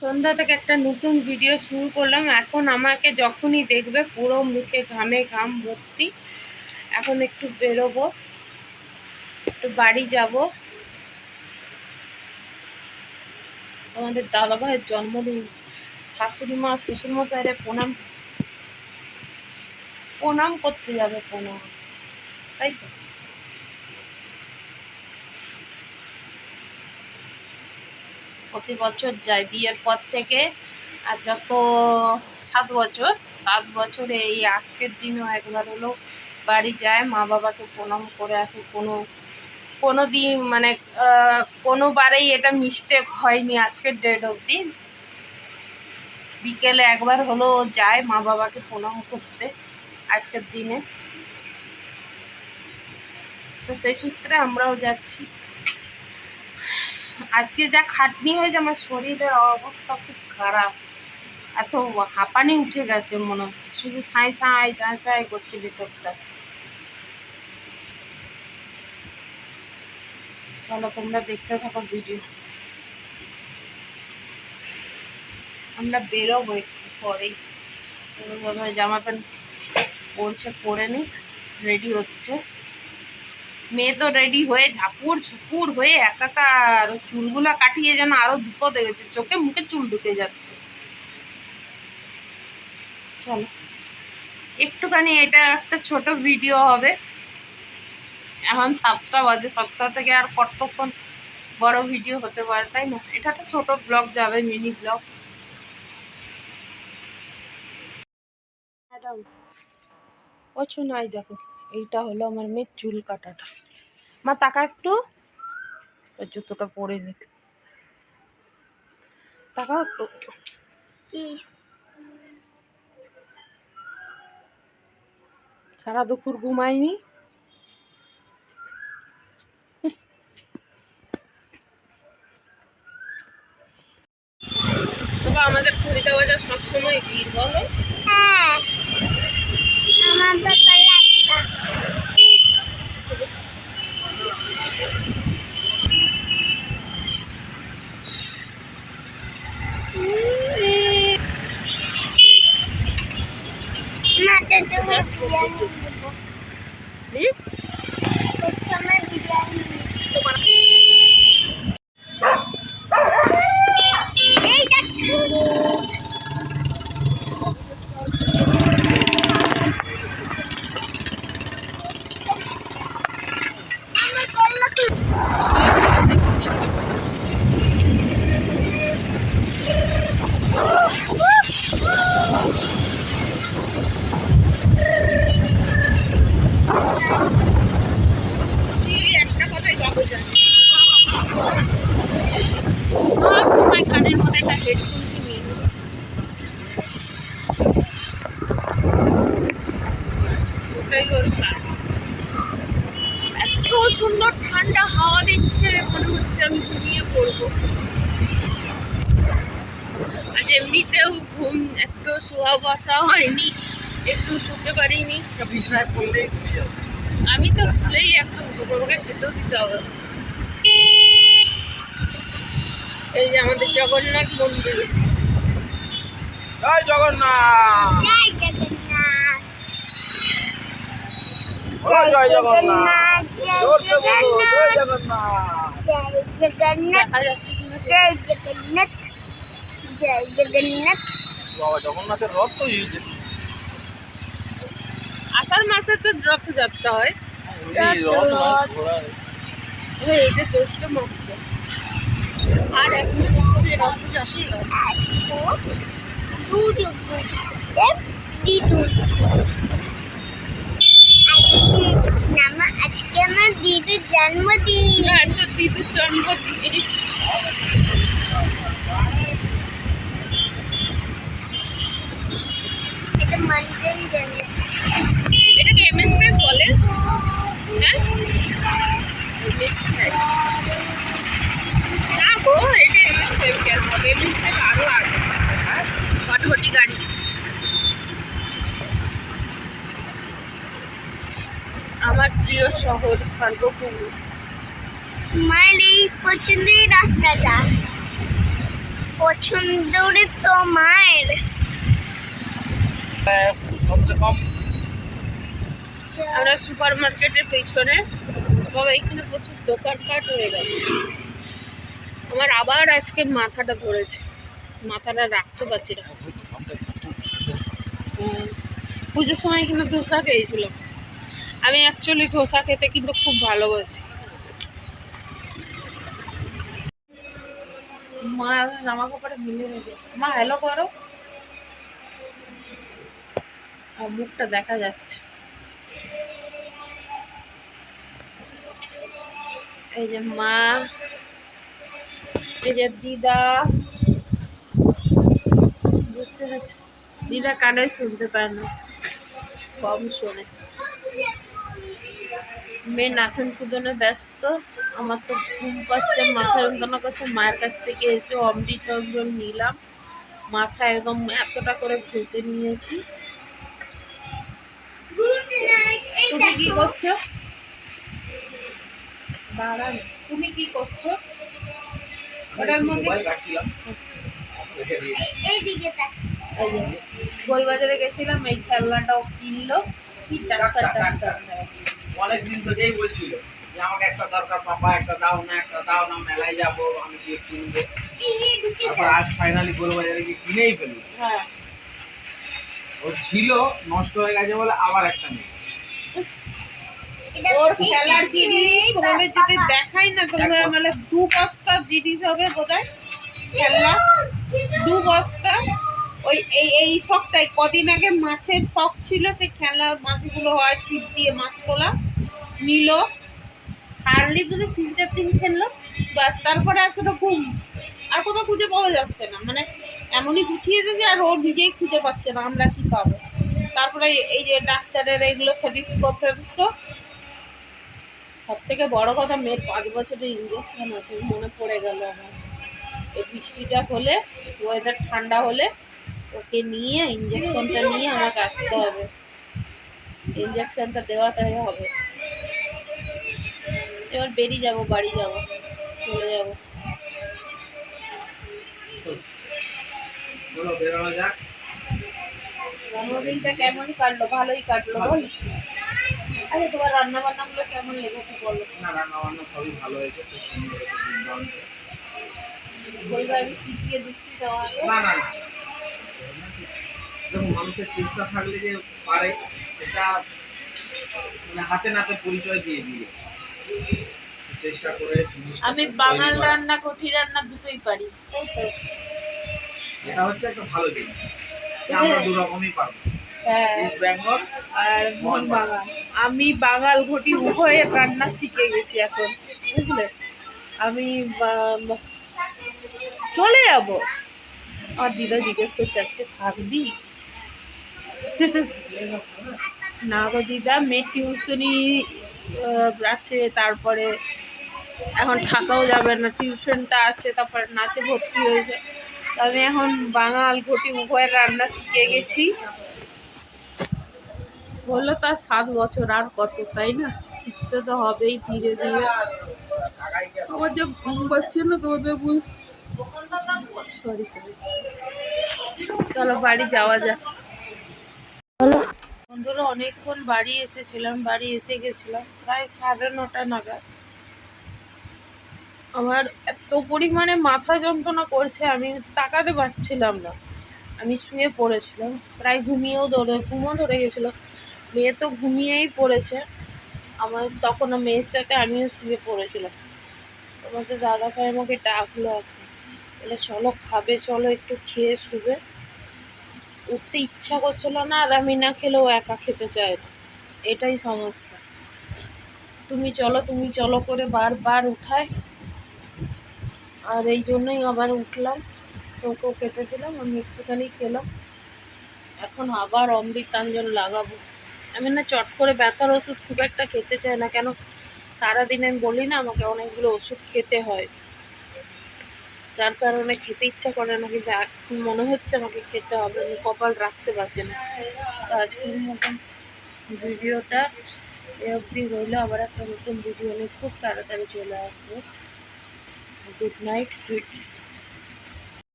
সন্ধ্যা থেকে একটা নতুন ভিডিও শুরু করলাম। এখন আমাকে যখনই দেখবে পুরো মুখে ঘামে ঘাম ভর্তি। এখন একটু বেরোবো, একটু বাড়ি যাব। আমাদের দাদা ভাইয়ের জন্মদিন, শাশুড়ি মা শ্বশুর মশাইরে প্রণাম প্রণাম করতে যাবে, প্রণাম, তাই তো। প্রতি বছর যাই বিয়ের পর থেকে, আর যত 7 বছরে এই আজকের দিনও একবার হলো বাড়ি যায়, মা বাবাকে প্রণাম করে আসে। কোনো দিন মানে কোনোবারেই এটা মিস্টেক হয়নি আজকের ডেট অবধি। বিকেলে একবার হলো যায় মা বাবাকে প্রণাম করতে আজকের দিনে। তো সেই সূত্রে আমরাও যাচ্ছি। আজকে যা খাটনি হয়েছে, আমার শরীরের অবস্থা খুব খারাপ। এত হাঁপানি উঠে গেছে মনে হচ্ছে, শুধু সাঁই সাঁই সাঁই সাঁই করছে ভেতরটা। চলো তোমরা দেখতে থাকো ভিডিও। আমরা বেরোবো একটু পরেই। জামা প্যান্ট পরছে, পরে নি, রেডি হচ্ছে। মেয়ে তো রেডি হয়ে ঝাপুর ঝুপুর হয়ে একাকার, চুলগুলা কাটিয়ে যেন আরো বিপদে গেছে, চোখে মুখে চুল ঢুকে যাচ্ছে। চলো একটুখানি, এটা একটা ছোট ভিডিও হবে। এখন 7টা বাজে, 7টা থেকে আর কতক্ষণ বড় ভিডিও হতে পারে, তাই না? এটা একটা ছোট ব্লগ যাবে, মিনি ব্লগ। ম্যাডাম ওছো নাই, দেখো এইটা হলো আমার মেয়ের চুল কাটাটা। মা তাকা একটু, জুতোটা পরে নিতে তাকাও একটু। কি সারা দুপুর ঘুমাইনি? তবে আমাদের খরিদা বাজার সবসময় ভিড়, বলো? হ্যাঁ, আমাদের কানের মধ্যে একটা হেডফোন কিনে ওটাই ওর কাজ। এত সুন্দর ঠান্ডা হাওয়া দিচ্ছে, মনে হচ্ছে আমি ঘুমিয়ে পড়বো। আজ এমনিতেও ঘুম একটু শোয়া বসা হয়নি, একটু শুতে পারিনি। আমি তো ভুলেই এখন দুপুরকে খেতেও দিতে হবে। এই যে আমাদের জগন্নাথ মন্দির। জয় জগন্নাথ, জয় জগন্নাথ, জয় জগন্নাথ, জয় জগন্নাথ, জয় জগন্নাথ, জয় জগন্নাথ, জয় জগন্নাথ। বাবা জগন্নাথের রথ তো আষাঢ় মাসে তো রথযাত্রা হয়। এটা জ্যৈষ্ঠ মাস, আর এখন আজকে আমার দিদির জন্মদিন। দিদির জন্মদিন। এটা মঞ্জন জন্ম, এটাকে এমএসপি বলে। হ্যাঁ না গো, এই যে এমএসপি কেন হবে? এমএসপি আরো আগে ভটভটি গাড়ি। আমার প্রিয় শহর খড়গপুর। আমার এই পছন্দের রাস্তাটা। পছন্দের তো মায়ের কমসে কম আমরা সুপার মার্কেটের পেছনে, বাবা এখানে প্রচুর দোকানপাট হয়ে গেছে। আমার আবার আজকে মাথাটা ধরেছে, মাথাটা রাখতে পারছি না। পুজোর সময় কিন্তু ধোসা খেয়েছিলাম। আমি অ্যাকচুয়ালি ধোসা খেতে কিন্তু খুব ভালোবাসি। মা জামা কাপড়ে মিলে রেখে, মা হ্যালো করো, মুখটা দেখা যাচ্ছে। এই যে মা, এই যে দিদা, বুঝতে পারছি দিদা কানে শুনতে পায় না, কম শোনে। মেয়ে নাচন কুদনে ব্যস্ত, আমার তো ঘুম পাচ্ছে, মাথা যন্ত্রণা করছে। মায়ের কাছ থেকে এসে অমৃতঞ্জন নিলাম, মাথা একদম এতটা করে ঘষে নিয়েছি। তুমি কি করছো? দাঁড়ান, তুমি কি করছো? ওটার মধ্যে গোলবাজারে গেছিলাম, এই খেলনাটাও কিনলো। কি ডাক্তার ডাক্তার অনেকদিন থেকেই বলছিল যে আমাকে একটা দরকার, পাপা একটা দাও না, মেলায় যাবো, আমি গিয়ে কিনবো। তারপর আজ ফাইনালি গোলবাজারে গিয়ে কিনেই ফেললো। হ্যাঁ, ওর ছিল, নষ্ট হয়ে গেছে বলে আবার একটা নেই। ওর খেলার জিনিস তোমাদের যদি দেখাই না, তোমরা মানে 2 বস্তা জিনিস হবে বোধহয় খেলনা, 2 বস্তা। ওই এই শখটাই, কদিন আগে মাছের শখ ছিল, সেই খেলনার মাছগুলো হয় ছিপ দিয়ে মাছ তোলা, নিল, হারলি যদি 3-4 দিন খেললো, বাস তারপরে এতটা ঘুম আর কোথাও খুঁজে পাওয়া যাচ্ছে না। মানে এমনই গুছিয়েছে যে আর ও নিজেই খুঁজে পাচ্ছে না আমরা কি পাবো। তারপরে এই যে ডাক্তারের এইগুলো ফেভিস্কোপ, সব থেকে বড় কথা মেয়ের 5 বছরের ইঞ্জেকশন আছে, মনে পড়ে গেল আমার। এই বৃষ্টিটা হলে, ওয়েদার ঠান্ডা হলে ওকে নিয়ে ইঞ্জেকশনটা নিয়ে আমাকে আসতে হবে, ইঞ্জেকশনটা দেওয়াতে হবে। এবার বেরিয়ে যাবো, বাড়ি যাব, চলে যাবো। বেরোনো যাক। জন্মদিনটা কেমন কাটলো? ভালোই কাটলো বল। আরে তোমার রান্না বান্না গুলো কেমন লেগেছে বলো? না, রান্না বান্না সবই ভালো হয়েছে, খুব সুন্দর হয়েছে, দুর্দান্ত। বলবে আমি শিখিয়ে দিচ্ছি তোমাকে। না না না, দেখুন মানুষের চেষ্টা থাকলে যে পারে, সেটা মানে হাতে নাতে পরিচয় দিয়ে দিয়ে চেষ্টা করে। আমি বাঙাল রান্না, কঠি রান্না দুটোই পারি, তাই তো? এটা হচ্ছে একটা ভালো জিনিস, আমরা দু রকমই পারবো, হ্যাঁ, ইস্ট বেঙ্গল আর মোহন বাঙাল। আমি বাঙাল ঘটি উভয়ে রান্না শিখে গেছি এখন, বুঝলে। আমি চলে যাবো। আর দিদা জিজ্ঞেস করছে আজকে থাকবি? না গো দিদা, মেয়ে টিউশনি আছে, তারপরে এখন থাকাও যাবে না, টিউশনটা আছে, তারপরে নাচে ভর্তি হয়েছে। আমি এখন বাঙাল ঘটি উভয়ের রান্না শিখে গেছি। বললো তার 7 বছর, আর কত, তাই না? শিখতে তো হবেই ধীরে ধীরে। আমার যে ঘুম পাচ্ছে না তোমাদের সরি সরি, চলো বাড়ি যাওয়া যাক। বন্ধুরা অনেকক্ষণ বাড়ি এসেছিলাম, বাড়ি এসে গেছিলাম প্রায় 9:30 নাগাদ। আমার এত পরিমাণে মাথা যন্ত্রণা করছে, আমি তাকাতে পারছিলাম না। আমি শুয়ে পড়েছিলাম, প্রায় ঘুমও ধরে গেছিলো। মেয়ে তো ঘুমিয়েই পড়েছে, আমার তখন মেয়ের সাথে আমিও শুয়ে পড়েছিলাম। তোমাদের দাদা ভাই আমাকে ডাকলো এখন, বলে চলো খাবে, চলো একটু খেয়ে শুবে। উঠতে ইচ্ছা করছিল না, আর আমি না খেলেও একা খেতে চায় না, এটাই সমস্যা। তুমি চলো করে বারবার উঠায়, আর এই জন্যই আবার উঠলাম, তোকেও খেতে দিলাম, আমি একটুখানি খেলাম। এখন আবার অমৃতাঞ্জন লাগাবো। আমি না চট করে ব্যথার ওষুধ খুব একটা খেতে চাই না, কেন সারাদিন আমি বলি না আমাকে অনেকগুলো ওষুধ খেতে হয়, যার কারণে খেতে ইচ্ছা করে না। কিন্তু এখন মনে হচ্ছে আমাকে খেতে হবে, আমি কপাল রাখতে পারছি না। তো আজকের মতন ভিডিওটা এ অবধি রইলো, আবার একটা নতুন ভিডিও নিয়ে খুব তাড়াতাড়ি চলে আসবো। Good night, sweet.